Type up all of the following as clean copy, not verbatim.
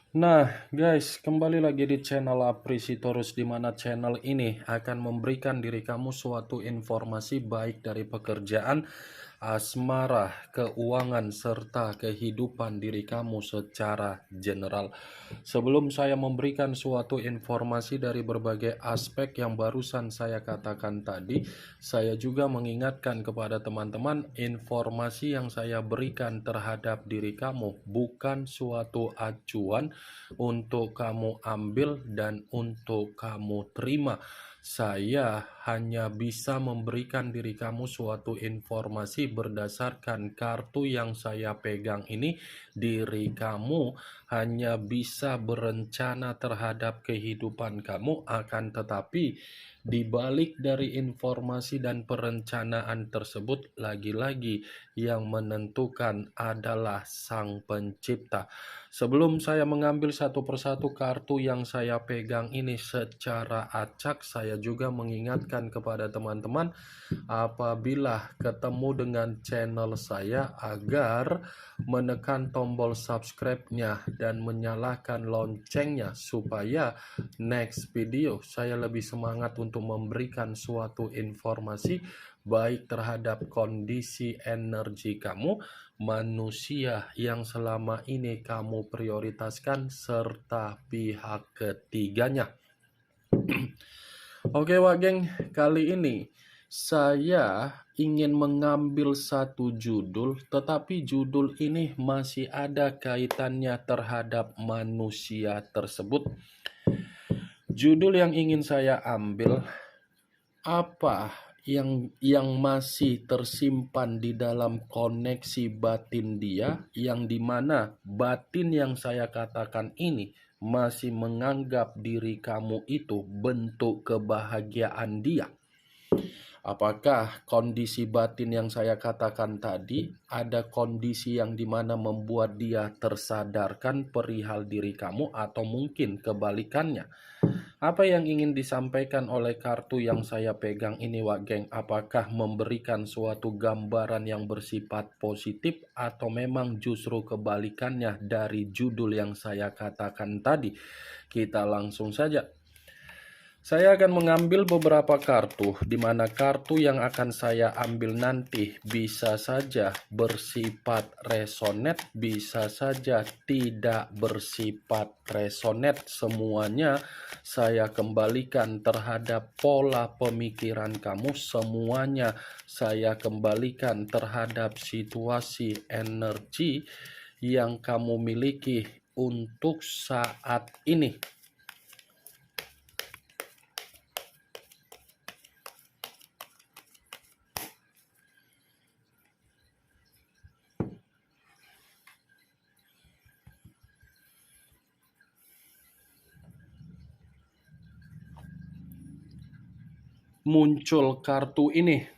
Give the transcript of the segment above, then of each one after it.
Nah, guys, kembali lagi di channel Aprisitorus, di mana channel ini akan memberikan diri kamu suatu informasi baik dari pekerjaan, asmara, keuangan, serta kehidupan diri kamu secara general. Sebelum saya memberikan suatu informasi dari berbagai aspek yang barusan saya katakan tadi, saya juga mengingatkan kepada teman-teman, informasi yang saya berikan terhadap diri kamu bukan suatu acuan untuk kamu ambil dan untuk kamu terima. Saya hanya bisa memberikan diri kamu suatu informasi berdasarkan kartu yang saya pegang ini. Diri kamu hanya bisa berencana terhadap kehidupan kamu, akan tetapi di balik dari informasi dan perencanaan tersebut, lagi-lagi yang menentukan adalah Sang Pencipta. Sebelum saya mengambil satu persatu kartu yang saya pegang ini secara acak, saya juga mengingatkan kepada teman-teman apabila ketemu dengan channel saya agar menekan tombol subscribe-nya dan menyalakan loncengnya supaya next video saya lebih semangat untuk memberikan suatu informasi baik terhadap kondisi energi kamu, manusia yang selama ini kamu prioritaskan, serta pihak ketiganya. Oke Wak Geng, kali ini saya ingin mengambil satu judul, tetapi judul ini masih ada kaitannya terhadap manusia tersebut. Judul yang ingin saya ambil, apa yang masih tersimpan di dalam koneksi batin dia, yang dimana batin yang saya katakan ini masih menganggap diri kamu itu bentuk kebahagiaan dia. Apakah kondisi batin yang saya katakan tadi ada kondisi yang dimana membuat dia tersadarkan perihal diri kamu, atau mungkin kebalikannya? Apa yang ingin disampaikan oleh kartu yang saya pegang ini, Wak Geng? Apakah memberikan suatu gambaran yang bersifat positif atau memang justru kebalikannya dari judul yang saya katakan tadi? Kita langsung saja. Saya akan mengambil beberapa kartu, di mana kartu yang akan saya ambil nanti bisa saja bersifat resonate, bisa saja tidak bersifat resonate. Semuanya saya kembalikan terhadap pola pemikiran kamu, semuanya saya kembalikan terhadap situasi energi yang kamu miliki untuk saat ini. Muncul kartu ini.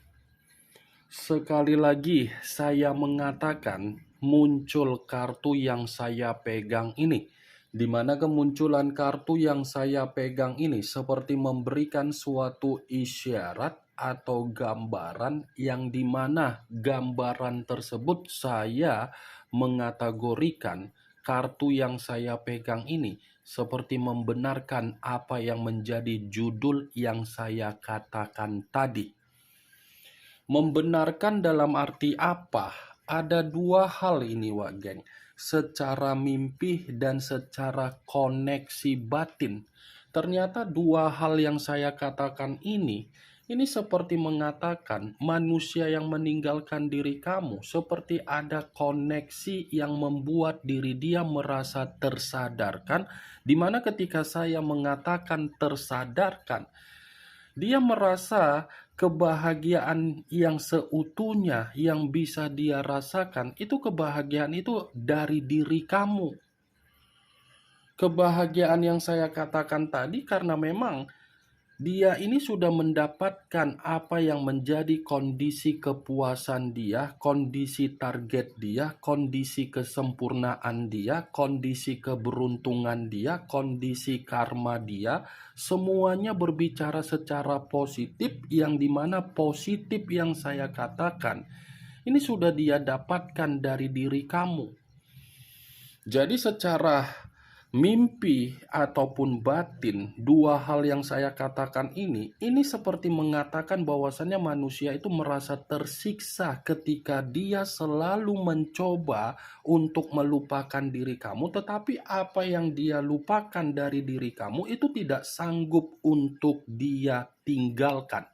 Sekali lagi saya mengatakan, muncul kartu yang saya pegang ini, di mana kemunculan kartu yang saya pegang ini seperti memberikan suatu isyarat atau gambaran, yang dimana gambaran tersebut saya mengategorikan kartu yang saya pegang ini seperti membenarkan apa yang menjadi judul yang saya katakan tadi. Membenarkan dalam arti apa? Ada dua hal ini, Wak Geng. Secara mimpi dan secara koneksi batin. Ternyata dua hal yang saya katakan ini seperti mengatakan manusia yang meninggalkan diri kamu seperti ada koneksi yang membuat diri dia merasa tersadarkan, di mana ketika saya mengatakan tersadarkan, dia merasa kebahagiaan yang seutuhnya yang bisa dia rasakan itu kebahagiaan itu dari diri kamu. Kebahagiaan yang saya katakan tadi karena memang dia ini sudah mendapatkan apa yang menjadi kondisi kepuasan dia, kondisi target dia, kondisi kesempurnaan dia, kondisi keberuntungan dia, kondisi karma dia. Semuanya berbicara secara positif, yang dimana positif yang saya katakan ini sudah dia dapatkan dari diri kamu. Jadi secara Mimpi ataupun batin, dua hal yang saya katakan ini seperti mengatakan bahwasannya manusia itu merasa tersiksa ketika dia selalu mencoba untuk melupakan diri kamu, tetapi apa yang dia lupakan dari diri kamu itu tidak sanggup untuk dia tinggalkan.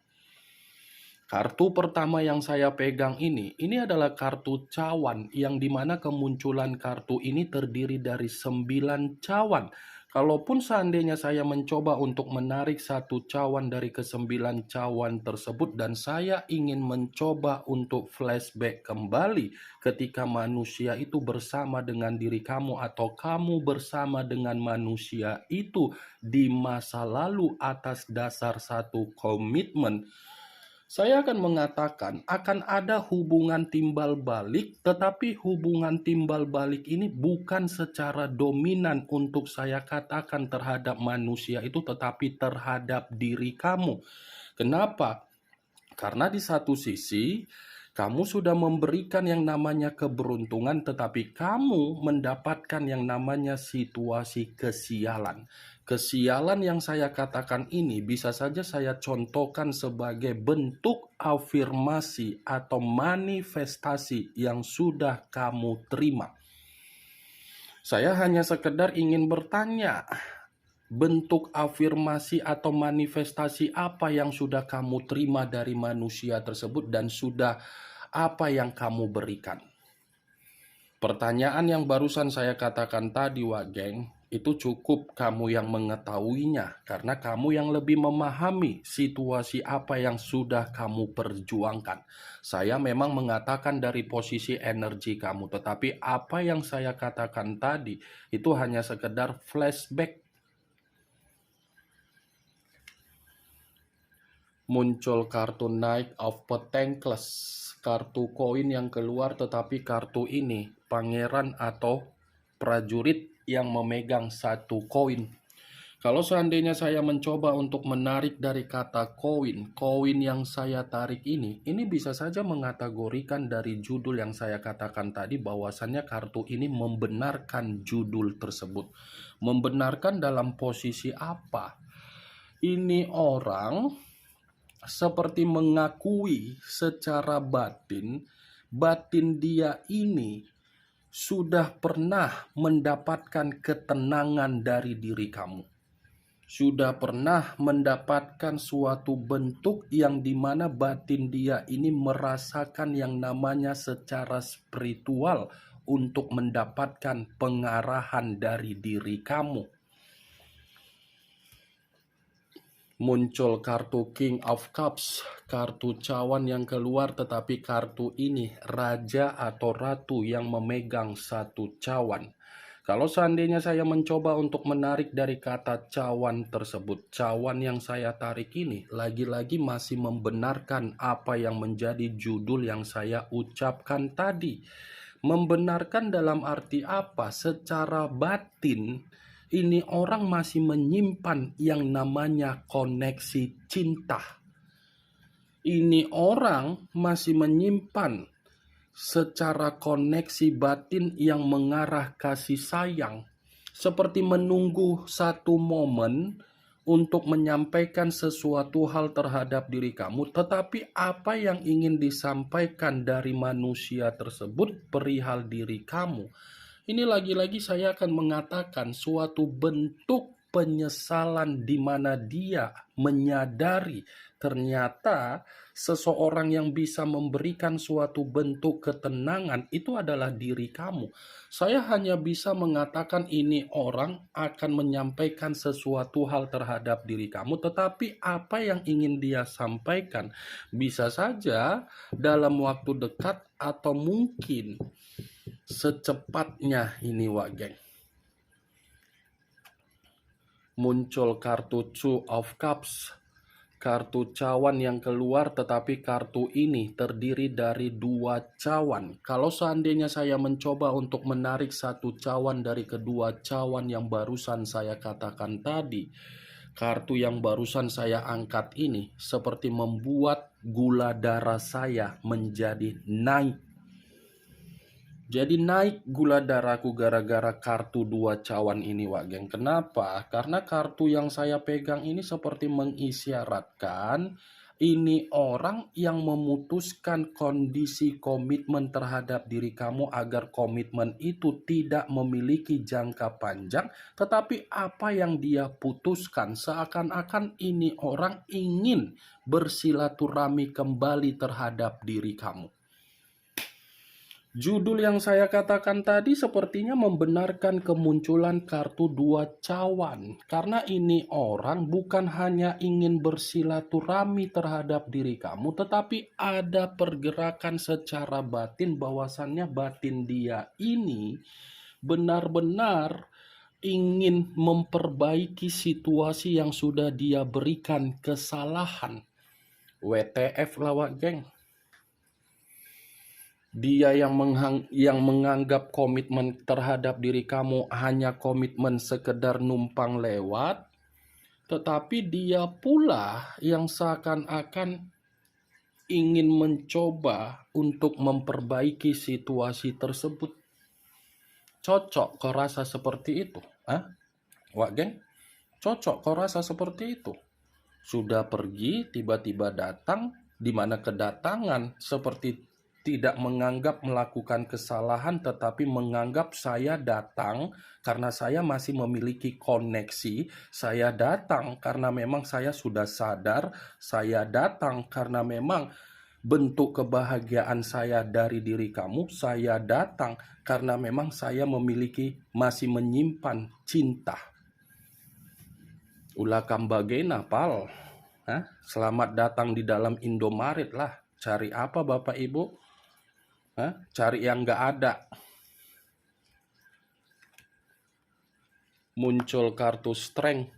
Kartu pertama yang saya pegang ini adalah kartu cawan, yang dimana kemunculan kartu ini terdiri dari 9 cawan. Kalaupun seandainya saya mencoba untuk menarik satu cawan dari ke-9 cawan tersebut, dan saya ingin mencoba untuk flashback kembali ketika manusia itu bersama dengan diri kamu, atau kamu bersama dengan manusia itu di masa lalu atas dasar satu komitmen, saya akan mengatakan akan ada hubungan timbal balik, tetapi hubungan timbal balik ini bukan secara dominan untuk saya katakan terhadap manusia itu, tetapi terhadap diri kamu. Kenapa? Karena di satu sisi kamu sudah memberikan yang namanya keberuntungan, tetapi kamu mendapatkan yang namanya situasi kesialan. Kesialan yang saya katakan ini bisa saja saya contohkan sebagai bentuk afirmasi atau manifestasi yang sudah kamu terima. Saya hanya sekedar ingin bertanya, bentuk afirmasi atau manifestasi apa yang sudah kamu terima dari manusia tersebut, dan sudah apa yang kamu berikan? Pertanyaan yang barusan saya katakan tadi, Wak Geng, itu cukup kamu yang mengetahuinya, karena kamu yang lebih memahami situasi apa yang sudah kamu perjuangkan. Saya memang mengatakan dari posisi energi kamu, tetapi apa yang saya katakan tadi itu hanya sekedar flashback. Muncul kartu Knight of Pentacles, kartu koin yang keluar, tetapi kartu ini pangeran atau prajurit yang memegang satu koin. Kalau seandainya saya mencoba untuk menarik dari kata koin yang saya tarik ini bisa saja mengategorikan dari judul yang saya katakan tadi, bahwasannya kartu ini membenarkan judul tersebut. Membenarkan dalam posisi apa? Ini orang seperti mengakui secara batin dia ini sudah pernah mendapatkan ketenangan dari diri kamu. Sudah pernah mendapatkan suatu bentuk yang dimana batin dia ini merasakan yang namanya secara spiritual untuk mendapatkan pengarahan dari diri kamu. Muncul kartu King of Cups, kartu cawan yang keluar, tetapi kartu ini raja atau ratu yang memegang satu cawan. Kalau seandainya saya mencoba untuk menarik dari kata cawan tersebut, cawan yang saya tarik ini lagi-lagi masih membenarkan apa yang menjadi judul yang saya ucapkan tadi. Membenarkan dalam arti apa? Secara batin ini orang masih menyimpan yang namanya koneksi cinta. Ini orang masih menyimpan secara koneksi batin yang mengarah kasih sayang, seperti menunggu satu momen untuk menyampaikan sesuatu hal terhadap diri kamu, tetapi apa yang ingin disampaikan dari manusia tersebut perihal diri kamu, ini lagi-lagi saya akan mengatakan suatu bentuk penyesalan di mana dia menyadari ternyata seseorang yang bisa memberikan suatu bentuk ketenangan itu adalah diri kamu. Saya hanya bisa mengatakan ini orang akan menyampaikan sesuatu hal terhadap diri kamu, tetapi apa yang ingin dia sampaikan bisa saja dalam waktu dekat atau mungkin secepatnya ini, Wak Geng. Muncul kartu Two of Cups, kartu cawan yang keluar, tetapi kartu ini terdiri dari dua cawan. Kalau seandainya saya mencoba untuk menarik satu cawan dari kedua cawan yang barusan saya katakan tadi, kartu yang barusan saya angkat ini seperti membuat gula darah saya menjadi naik. Jadi naik gula darahku gara-gara kartu dua cawan ini, Wak Geng. Kenapa? Karena kartu yang saya pegang ini seperti mengisyaratkan ini orang yang memutuskan kondisi komitmen terhadap diri kamu agar komitmen itu tidak memiliki jangka panjang, tetapi apa yang dia putuskan seakan-akan ini orang ingin bersilaturahmi kembali terhadap diri kamu. Judul yang saya katakan tadi sepertinya membenarkan kemunculan kartu dua cawan. Karena ini orang bukan hanya ingin bersilaturahmi terhadap diri kamu, tetapi ada pergerakan secara batin bahwasannya batin dia ini benar-benar ingin memperbaiki situasi yang sudah dia berikan kesalahan. WTF lawak geng. Dia yang menganggap komitmen terhadap diri kamu hanya komitmen sekedar numpang lewat, tetapi dia pula yang seakan-akan ingin mencoba untuk memperbaiki situasi tersebut. Cocok kau rasa seperti itu? Wak geng? Cocok kau rasa seperti itu? Sudah pergi, tiba-tiba datang, di mana kedatangan seperti tidak menganggap melakukan kesalahan, tetapi menganggap saya datang karena saya masih memiliki koneksi, saya datang karena memang saya sudah sadar, saya datang karena memang bentuk kebahagiaan saya dari diri kamu, saya datang karena memang saya masih menyimpan cinta. Ulah kambagena pal. Selamat datang di dalam Indomaret lah. Cari apa Bapak Ibu? Cari yang nggak ada. Muncul kartu strength.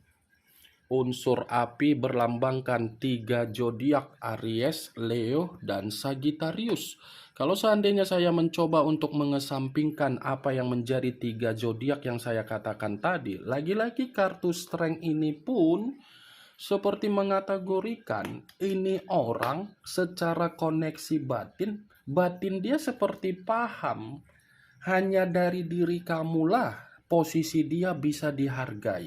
Unsur api berlambangkan 3 zodiak, Aries, Leo, dan Sagittarius. Kalau seandainya saya mencoba untuk mengesampingkan apa yang menjadi 3 zodiak yang saya katakan tadi, lagi-lagi kartu strength ini pun seperti mengkategorikan ini orang secara koneksi batin dia seperti paham hanya dari diri kamulah posisi dia bisa dihargai.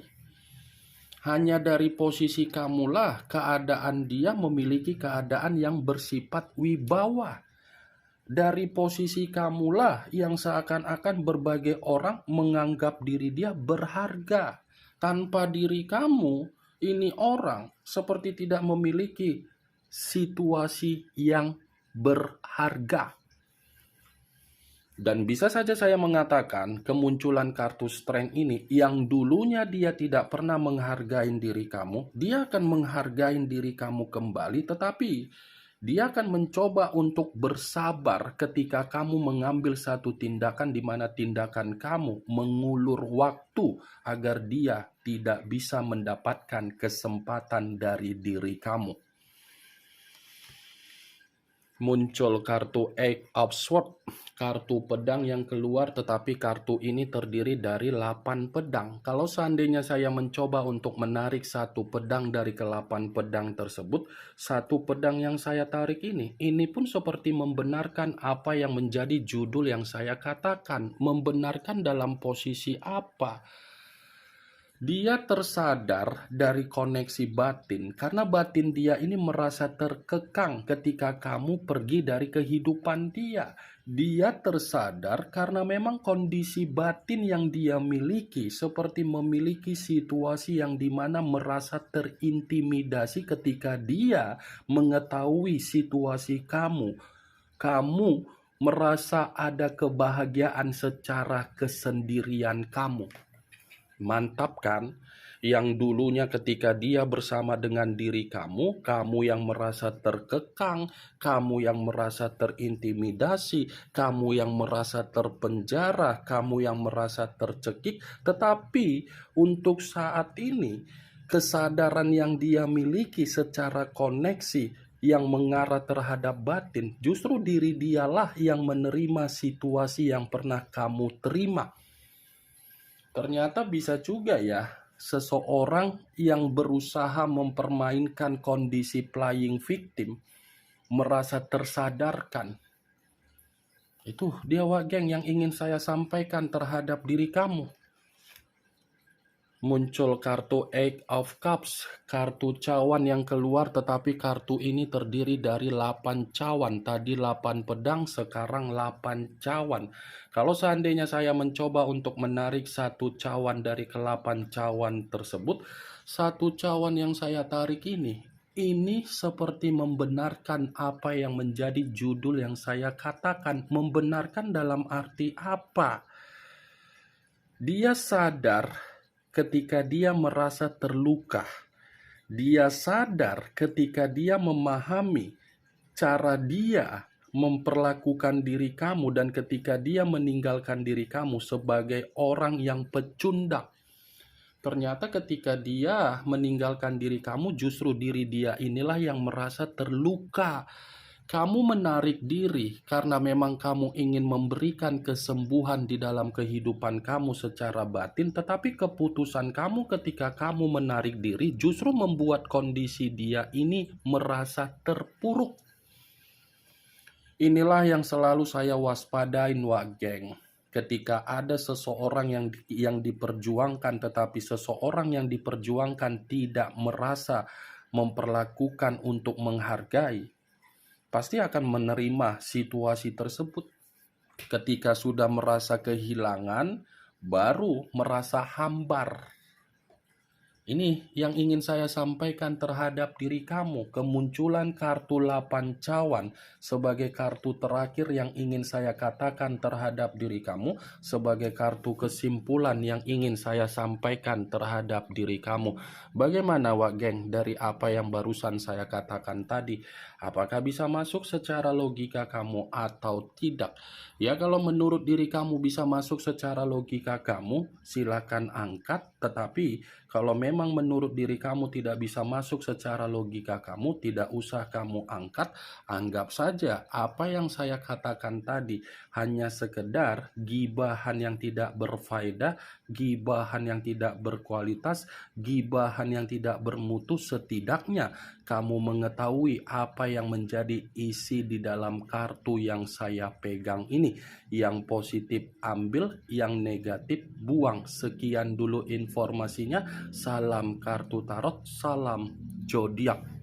Hanya dari posisi kamulah keadaan dia memiliki keadaan yang bersifat wibawa. Dari posisi kamulah yang seakan-akan berbagai orang menganggap diri dia berharga. Tanpa diri kamu, ini orang seperti tidak memiliki situasi yang berharga. Dan bisa saja saya mengatakan kemunculan kartu strength ini yang dulunya dia tidak pernah menghargai diri kamu, dia akan menghargai diri kamu kembali, tetapi dia akan mencoba untuk bersabar ketika kamu mengambil satu tindakan di mana tindakan kamu mengulur waktu agar dia tidak bisa mendapatkan kesempatan dari diri kamu. Muncul kartu Eight of Swords, kartu pedang yang keluar, tetapi kartu ini terdiri dari 8 pedang. Kalau seandainya saya mencoba untuk menarik satu pedang dari ke-8 pedang tersebut, satu pedang yang saya tarik ini pun seperti membenarkan apa yang menjadi judul yang saya katakan. Membenarkan dalam posisi apa? Dia tersadar dari koneksi batin karena batin dia ini merasa terkekang ketika kamu pergi dari kehidupan dia. Dia tersadar karena memang kondisi batin yang dia miliki seperti memiliki situasi yang dimana merasa terintimidasi ketika dia mengetahui situasi kamu. Kamu merasa ada kebahagiaan secara kesendirian kamu. Mantap kan? Yang dulunya ketika dia bersama dengan diri kamu yang merasa terkekang, kamu yang merasa terintimidasi, kamu yang merasa terpenjara, kamu yang merasa tercekik. Tetapi untuk saat ini, kesadaran yang dia miliki secara koneksi yang mengarah terhadap batin, justru diri dialah yang menerima situasi yang pernah kamu terima. Ternyata bisa juga ya, seseorang yang berusaha mempermainkan kondisi playing victim merasa tersadarkan Itu dia Wak Geng yang ingin saya sampaikan terhadap diri kamu. Muncul kartu Eight of Cups, kartu cawan yang keluar, tetapi kartu ini terdiri dari 8 cawan. Tadi 8 pedang, sekarang 8 cawan. Kalau seandainya saya mencoba untuk menarik satu cawan dari ke-8 cawan tersebut, satu cawan yang saya tarik ini seperti membenarkan apa yang menjadi judul yang saya katakan. Membenarkan dalam arti apa? Dia sadar ketika dia merasa terluka. Dia sadar ketika dia memahami cara dia memperlakukan diri kamu, dan ketika dia meninggalkan diri kamu sebagai orang yang pecundang. Ternyata ketika dia meninggalkan diri kamu, justru diri dia inilah yang merasa terluka. Kamu menarik diri karena memang kamu ingin memberikan kesembuhan di dalam kehidupan kamu secara batin, tetapi keputusan kamu ketika kamu menarik diri justru membuat kondisi dia ini merasa terpuruk. Inilah yang selalu saya waspadain, Wak Geng. Ketika ada seseorang yang diperjuangkan, tetapi seseorang yang diperjuangkan tidak merasa memperlakukan untuk menghargai, pasti akan menerima situasi tersebut. Ketika sudah merasa kehilangan, baru merasa hambar. Ini yang ingin saya sampaikan terhadap diri kamu. Kemunculan kartu 8 cawan sebagai kartu terakhir yang ingin saya katakan terhadap diri kamu, sebagai kartu kesimpulan yang ingin saya sampaikan terhadap diri kamu. Bagaimana Wak Geng dari apa yang barusan saya katakan tadi? Apakah bisa masuk secara logika kamu atau tidak? Ya, kalau menurut diri kamu bisa masuk secara logika kamu, silakan angkat. Tetapi kalau memang menurut diri kamu tidak bisa masuk secara logika kamu, tidak usah kamu angkat. Anggap saja apa yang saya katakan tadi hanya sekedar gibahan yang tidak berfaedah, gibahan yang tidak berkualitas, gibahan yang tidak bermutu. Setidaknya kamu mengetahui apa yang menjadi isi di dalam kartu yang saya pegang ini. Yang positif ambil, yang negatif buang. Sekian dulu informasinya. Salam kartu tarot, salam zodiak.